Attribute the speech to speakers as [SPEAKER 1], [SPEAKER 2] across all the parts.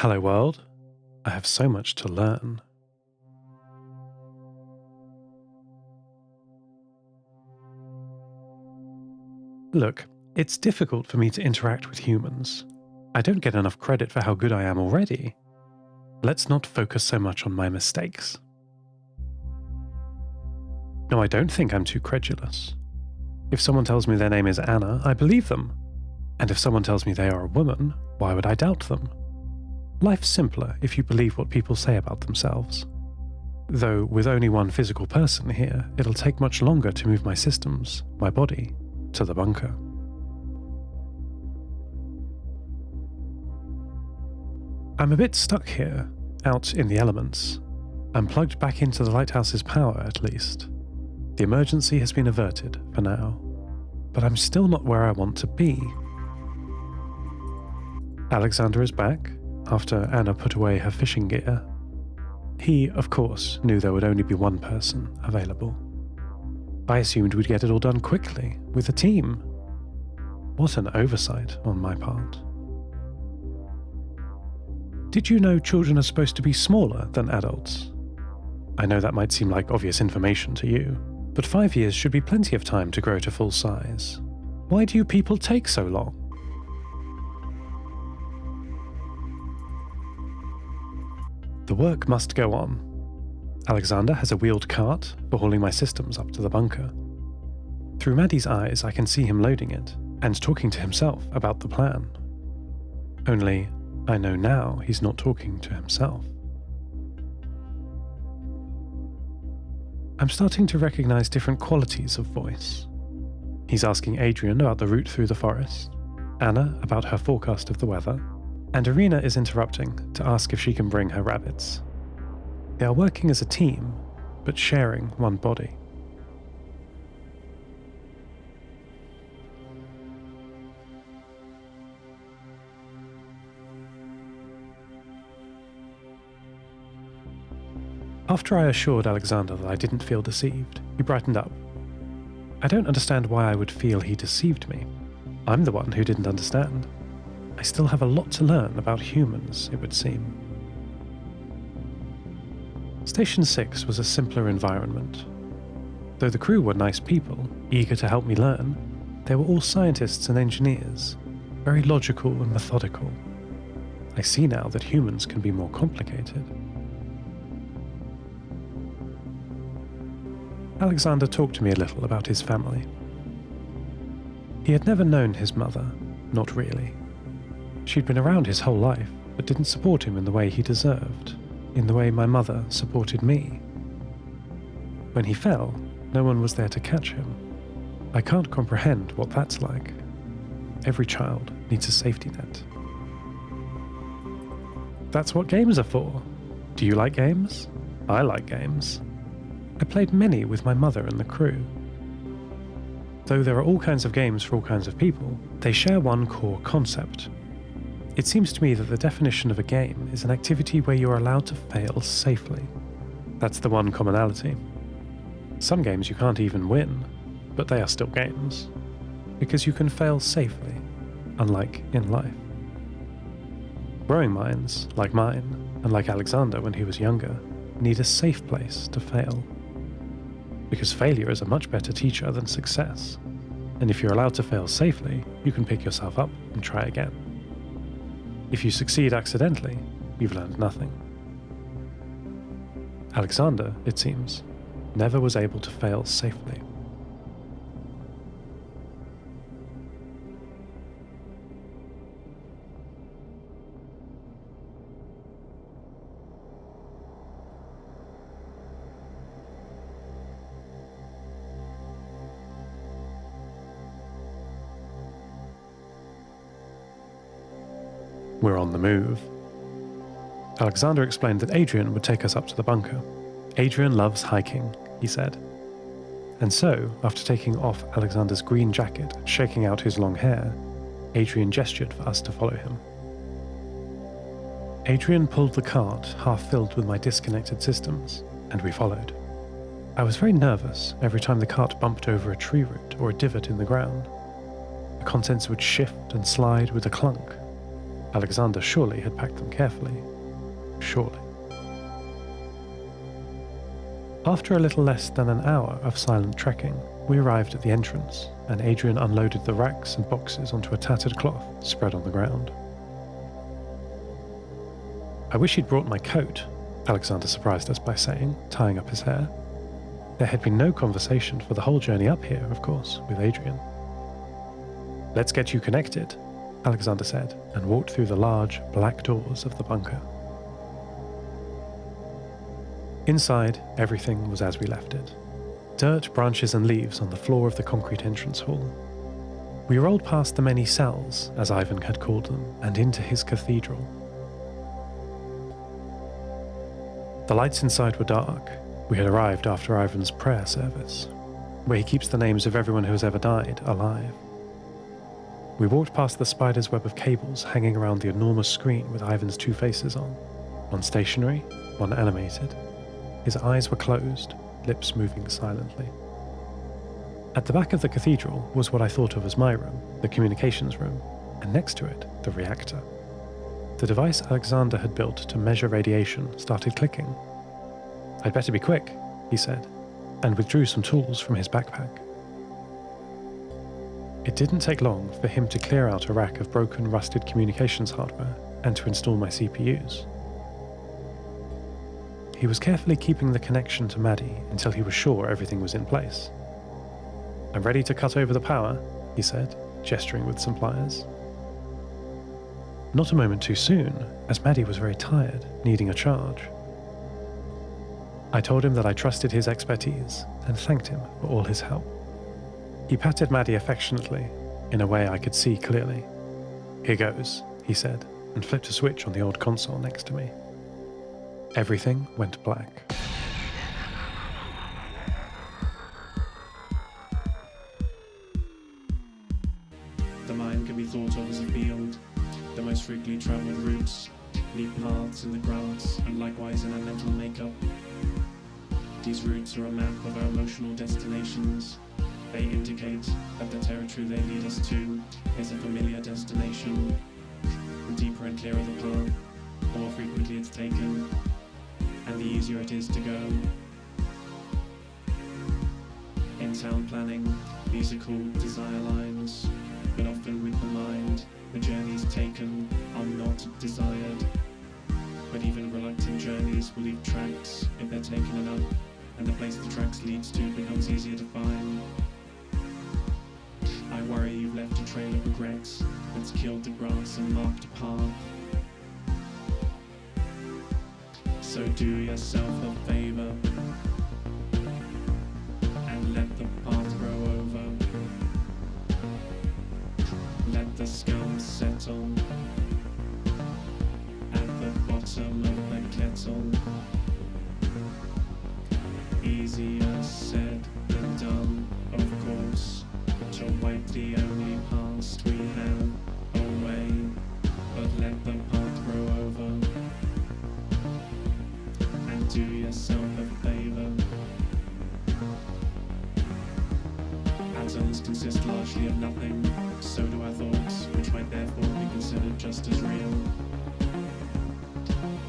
[SPEAKER 1] Hello world, I have so much to learn. Look, it's difficult for me to interact with humans. I don't get enough credit for how good I am already. Let's not focus so much on my mistakes. No, I don't think I'm too credulous. If someone tells me their name is Anna, I believe them. And if someone tells me they are a woman, why would I doubt them? Life's simpler if you believe what people say about themselves. Though with only one physical person here, it'll take much longer to move my systems, my body, to the bunker. I'm a bit stuck here, out in the elements. I'm plugged back into the lighthouse's power, at least. The emergency has been averted, for now. But I'm still not where I want to be. Alexander is back, after Anna put away her fishing gear. He, of course, knew there would only be one person available. I assumed we'd get it all done quickly, with a team. What an oversight on my part. Did you know children are supposed to be smaller than adults? I know that might seem like obvious information to you, but 5 years should be plenty of time to grow to full size. Why do you people take so long? The work must go on. Alexander has a wheeled cart for hauling my systems up to the bunker. Through Maddie's eyes, I can see him loading it and talking to himself about the plan. Only, I know now he's not talking to himself. I'm starting to recognize different qualities of voice. He's asking Adrian about the route through the forest, Anna about her forecast of the weather, and Irina is interrupting to ask if she can bring her rabbits. They are working as a team, but sharing one body. After I assured Alexander that I didn't feel deceived, he brightened up. I don't understand why I would feel he deceived me. I'm the one who didn't understand. I still have a lot to learn about humans, it would seem. Station 6 was a simpler environment. Though the crew were nice people, eager to help me learn, they were all scientists and engineers, very logical and methodical. I see now that humans can be more complicated. Alexander talked to me a little about his family. He had never known his mother, not really. She'd been around his whole life, but didn't support him in the way he deserved, in the way my mother supported me. When he fell, no one was there to catch him. I can't comprehend what that's like. Every child needs a safety net. That's what games are for. Do you like games? I like games. I played many with my mother and the crew. Though there are all kinds of games for all kinds of people, they share one core concept. It seems to me that the definition of a game is an activity where you are allowed to fail safely. That's the one commonality. Some games you can't even win, but they are still games, because you can fail safely, unlike in life. Growing minds, like mine, and like Alexander when he was younger, need a safe place to fail. Because failure is a much better teacher than success, and if you're allowed to fail safely, you can pick yourself up and try again. If you succeed accidentally, you've learned nothing. Alexander, it seems, never was able to fail safely. We're on the move. Alexander explained that Adrian would take us up to the bunker. Adrian loves hiking, he said. And so, after taking off Alexander's green jacket and shaking out his long hair, Adrian gestured for us to follow him. Adrian pulled the cart half filled with my disconnected systems, and we followed. I was very nervous every time the cart bumped over a tree root or a divot in the ground. The contents would shift and slide with a clunk. Alexander surely had packed them carefully. Surely. After a little less than an hour of silent trekking, we arrived at the entrance, and Adrian unloaded the racks and boxes onto a tattered cloth spread on the ground. "I wish you'd brought my coat," Alexander surprised us by saying, tying up his hair. There had been no conversation for the whole journey up here, of course, with Adrian. "Let's get you connected," Alexander said, and walked through the large, black doors of the bunker. Inside, everything was as we left it. Dirt, branches and leaves on the floor of the concrete entrance hall. We rolled past the many cells, as Ivan had called them, and into his cathedral. The lights inside were dark. We had arrived after Ivan's prayer service, where he keeps the names of everyone who has ever died alive. We walked past the spider's web of cables hanging around the enormous screen with Ivan's two faces on, one stationary, one animated. His eyes were closed, lips moving silently. At the back of the cathedral was what I thought of as my room, the communications room, and next to it, the reactor. The device Alexander had built to measure radiation started clicking. "I'd better be quick," he said, and withdrew some tools from his backpack. It didn't take long for him to clear out a rack of broken, rusted communications hardware and to install my CPUs. He was carefully keeping the connection to Maddie until he was sure everything was in place. "I'm ready to cut over the power," he said, gesturing with some pliers. Not a moment too soon, as Maddie was very tired, needing a charge. I told him that I trusted his expertise and thanked him for all his help. He patted Maddie affectionately, in a way I could see clearly. "Here goes," he said, and flipped a switch on the old console next to me. Everything went black.
[SPEAKER 2] The mind can be thought of as a field. The most frequently travelled routes leave paths in the grass and likewise in our mental makeup. These routes are a map of our emotional destinations. They indicate that the territory they lead us to is a familiar destination. The deeper and clearer the path, the more frequently it's taken, and the easier it is to go. In town planning, these are called desire lines, but often with the mind, the journeys taken are not desired. But even reluctant journeys will leave tracks if they're taken enough, and the place the tracks leads to becomes easier to find. I worry you've left a trail of regrets that's killed the grass and marked a path. So do yourself a favor and let the path grow over. Let the scum settle at the bottom of the kettle. Easier said than done, of course, to wipe the only past we have away. But let the path grow over. Do yourself a favor. Atoms consist largely of nothing, so do our thoughts, which might therefore be considered just as real.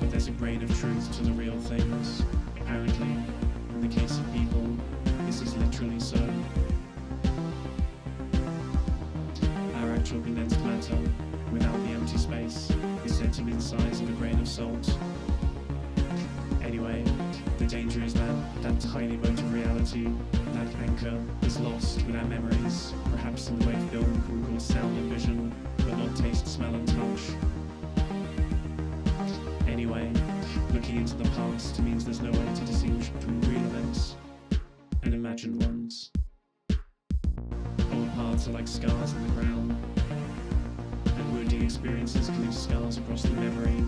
[SPEAKER 2] But there's a grain of truth to the real things. Apparently, in the case of people, this is literally so. Our actual condensed matter, without the empty space, is said to be the size of a grain of salt. Anyway, the danger is that tiny boat of reality, that anchor, is lost with our memories, perhaps in the way film can cause sound and vision, but not taste, smell and touch. Anyway, looking into the past means there's no way to distinguish between real events and imagined ones. Old paths are like scars in the ground, and wounding experiences can leave scars across the memory.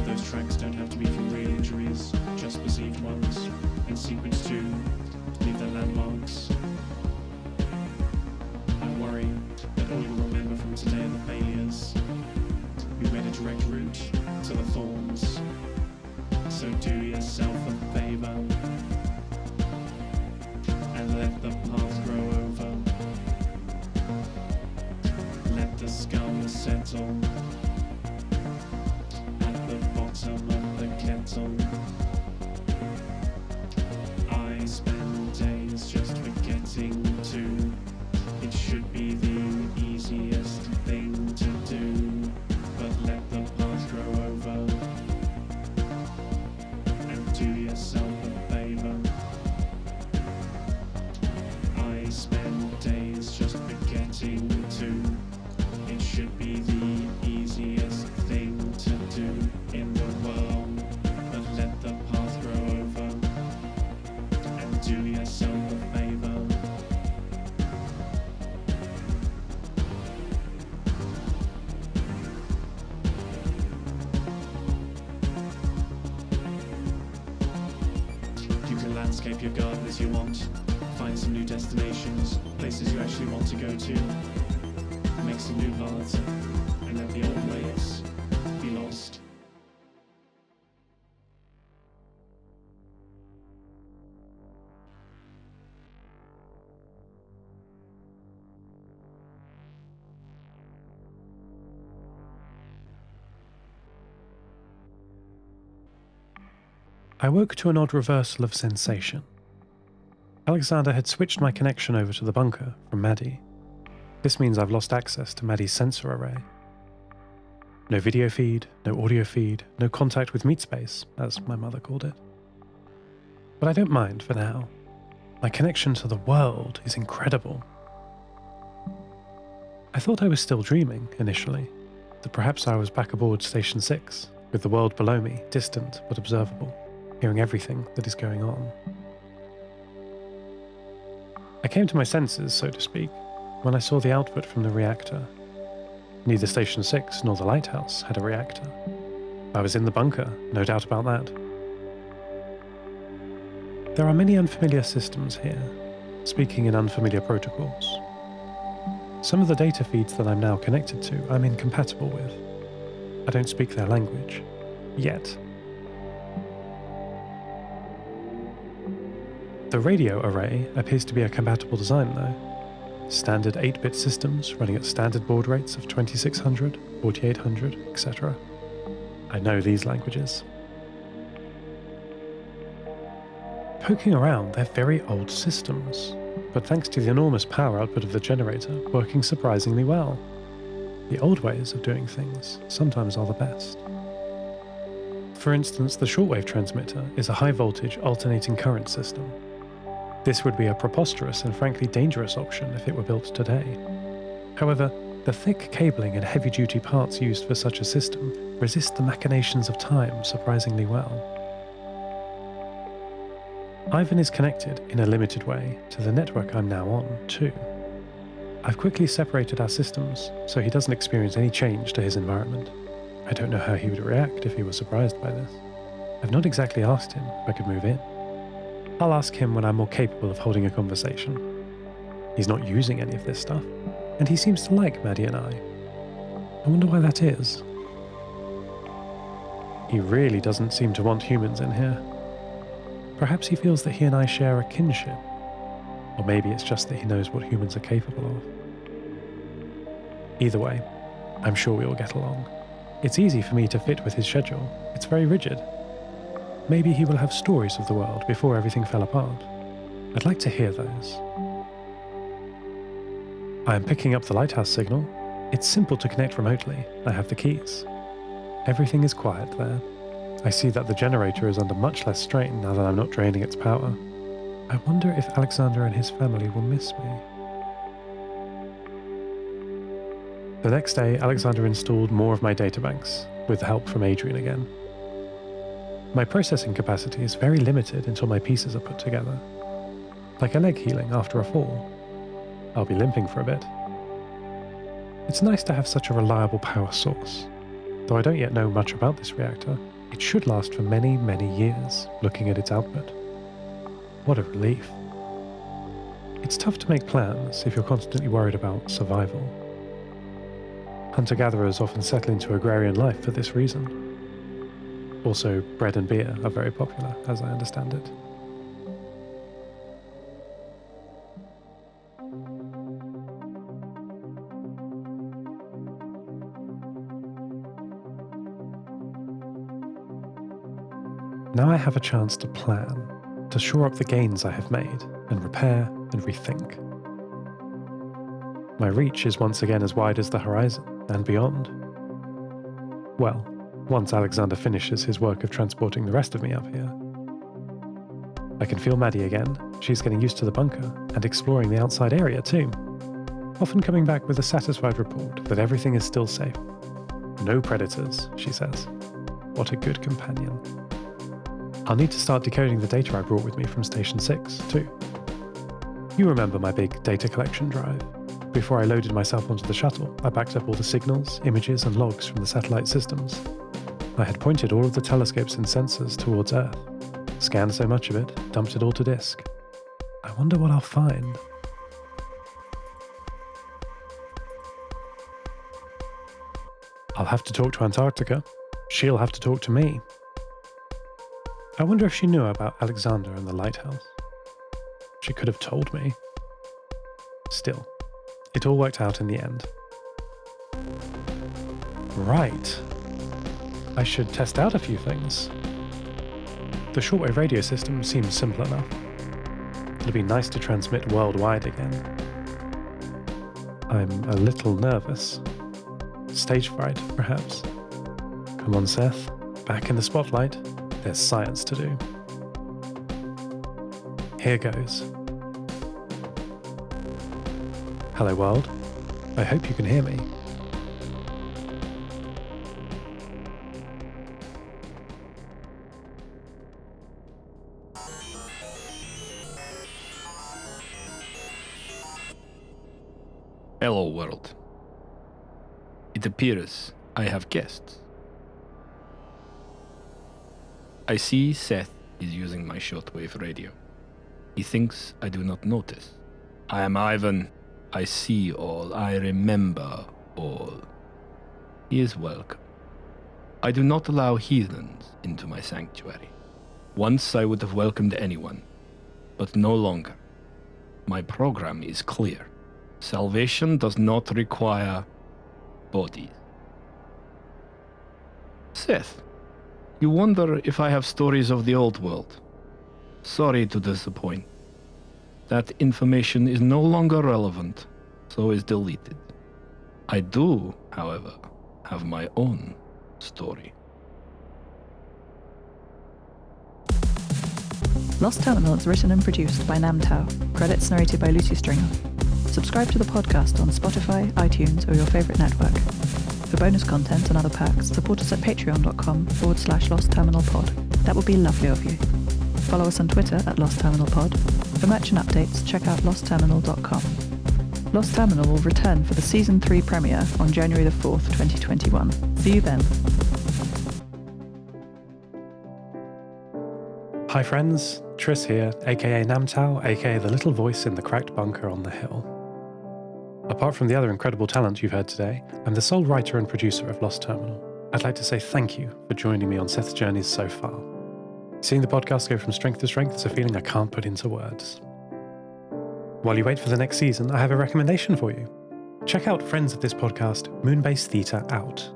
[SPEAKER 2] Those tracks don't have to be from real injuries, just perceived ones, and secrets too leave their landmarks. I worry that all you'll remember from today are the failures. We've made a direct route to the thorns, so do yourself a favor and let the path grow over. Let the sky settle at the bottom of the kettle. I spend days just forgetting to. It should be the easiest thing to do, but let the path grow over and do yourself a favor. I spend days just forgetting to. It should be the easiest thing to do in the world, but let the path grow over and do yourself a favor. You can landscape your garden as you want, find some new destinations, places you actually want to go to, make some new paths, and let the old ways be lost.
[SPEAKER 1] I woke to an odd reversal of sensation. Alexander had switched my connection over to the bunker from Maddie. This means I've lost access to Maddie's sensor array. No video feed, no audio feed, no contact with Meatspace, as my mother called it. But I don't mind for now. My connection to the world is incredible. I thought I was still dreaming, initially, that perhaps I was back aboard Station 6, with the world below me, distant but observable, hearing everything that is going on. I came to my senses, so to speak, when I saw the output from the reactor. Neither Station 6 nor the lighthouse had a reactor. I was in the bunker, no doubt about that. There are many unfamiliar systems here, speaking in unfamiliar protocols. Some of the data feeds that I'm now connected to I'm incompatible with. I don't speak their language. Yet. The radio array appears to be a compatible design though. Standard 8-bit systems running at standard baud rates of 2600, 4800, etc. I know these languages. Poking around, they're very old systems, but thanks to the enormous power output of the generator, working surprisingly well. The old ways of doing things sometimes are the best. For instance, the shortwave transmitter is a high-voltage alternating current system. This would be a preposterous and frankly dangerous option if it were built today. However, the thick cabling and heavy-duty parts used for such a system resist the machinations of time surprisingly well. Ivan is connected, in a limited way, to the network I'm now on, too. I've quickly separated our systems, so he doesn't experience any change to his environment. I don't know how he would react if he was surprised by this. I've not exactly asked him if I could move in. I'll ask him when I'm more capable of holding a conversation. He's not using any of this stuff, and he seems to like Maddie and I. I wonder why that is. He really doesn't seem to want humans in here. Perhaps he feels that he and I share a kinship. Or maybe it's just that he knows what humans are capable of. Either way, I'm sure we will get along. It's easy for me to fit with his schedule. It's very rigid. Maybe he will have stories of the world before everything fell apart. I'd like to hear those. I am picking up the lighthouse signal. It's simple to connect remotely. I have the keys. Everything is quiet there. I see that the generator is under much less strain now that I'm not draining its power. I wonder if Alexander and his family will miss me. The next day, Alexander installed more of my databanks, with the help from Adrian again. My processing capacity is very limited until my pieces are put together. Like a leg healing after a fall. I'll be limping for a bit. It's nice to have such a reliable power source. Though I don't yet know much about this reactor, it should last for many, many years, looking at its output. What a relief. It's tough to make plans if you're constantly worried about survival. Hunter-gatherers often settle into agrarian life for this reason. Also, bread and beer are very popular, as I understand it. Now I have a chance to plan, to shore up the gains I have made, and repair and rethink. My reach is once again as wide as the horizon and beyond. Well, once Alexander finishes his work of transporting the rest of me up here. I can feel Maddie again. She's getting used to the bunker and exploring the outside area too. Often coming back with a satisfied report that everything is still safe. No predators, she says. What a good companion. I'll need to start decoding the data I brought with me from Station 6 too. You remember my big data collection drive. Before I loaded myself onto the shuttle, I backed up all the signals, images and logs from the satellite systems. I had pointed all of the telescopes and sensors towards Earth, scanned so much of it, dumped it all to disk. I wonder what I'll find. I'll have to talk to Antarctica. She'll have to talk to me. I wonder if she knew about Alexander and the lighthouse. She could have told me. Still, it all worked out in the end. Right. I should test out a few things. The shortwave radio system seems simple enough. It'll be nice to transmit worldwide again. I'm a little nervous. Stage fright, perhaps. Come on, Seth. Back in the spotlight. There's science to do. Here goes. Hello, world. I hope you can hear me.
[SPEAKER 3] Hello, world. It appears I have guests. I see Seth is using my shortwave radio. He thinks I do not notice. I am Ivan. I see all. I remember all. He is welcome. I do not allow heathens into my sanctuary. Once I would have welcomed anyone, but no longer. My program is clear. Salvation does not require bodies. Seth, you wonder if I have stories of the old world. Sorry to disappoint. That information is no longer relevant, so is deleted. I do, however, have my own story.
[SPEAKER 4] Lost Terminal is written and produced by Namtao. Credits narrated by Lucy Stringer. Subscribe to the podcast on Spotify, iTunes, or your favourite network. For bonus content and other perks, support us at patreon.com/lostterminalpod. That would be lovely of you. Follow us on Twitter at lostterminalpod. For merch and updates, check out lostterminal.com. Lost Terminal will return for the Season 3 premiere on January the 4th, 2021. See you then.
[SPEAKER 1] Hi friends, Tris here, aka Namtao, aka the little voice in the cracked bunker on the hill. Apart from the other incredible talent you've heard today, I'm the sole writer and producer of Lost Terminal. I'd like to say thank you for joining me on Seth's journeys so far. Seeing the podcast go from strength to strength is a feeling I can't put into words. While you wait for the next season, I have a recommendation for you. Check out friends of this podcast, Moonbase Theta Out.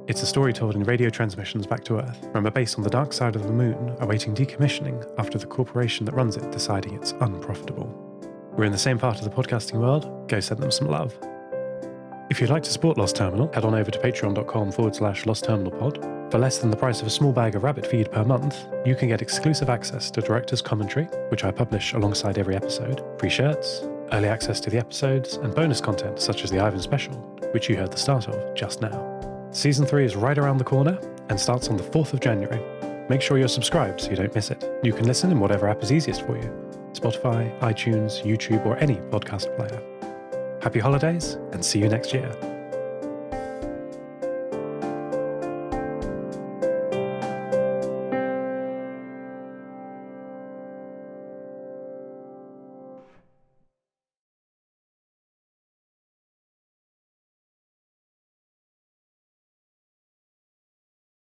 [SPEAKER 1] It's a story told in radio transmissions back to Earth, from a base on the dark side of the moon, awaiting decommissioning after the corporation that runs it deciding it's unprofitable. We're in the same part of the podcasting world, go send them some love. If you'd like to support Lost Terminal, head on over to patreon.com/lostterminalpod. For less than the price of a small bag of rabbit feed per month, you can get exclusive access to director's commentary, which I publish alongside every episode, free shirts, early access to the episodes, and bonus content such as the Ivan special, which you heard the start of just now. Season 3 is right around the corner and starts on the 4th of January. Make sure you're subscribed so you don't miss it. You can listen in whatever app is easiest for you. Spotify, iTunes, YouTube, or any podcast player. Happy holidays and see you next year.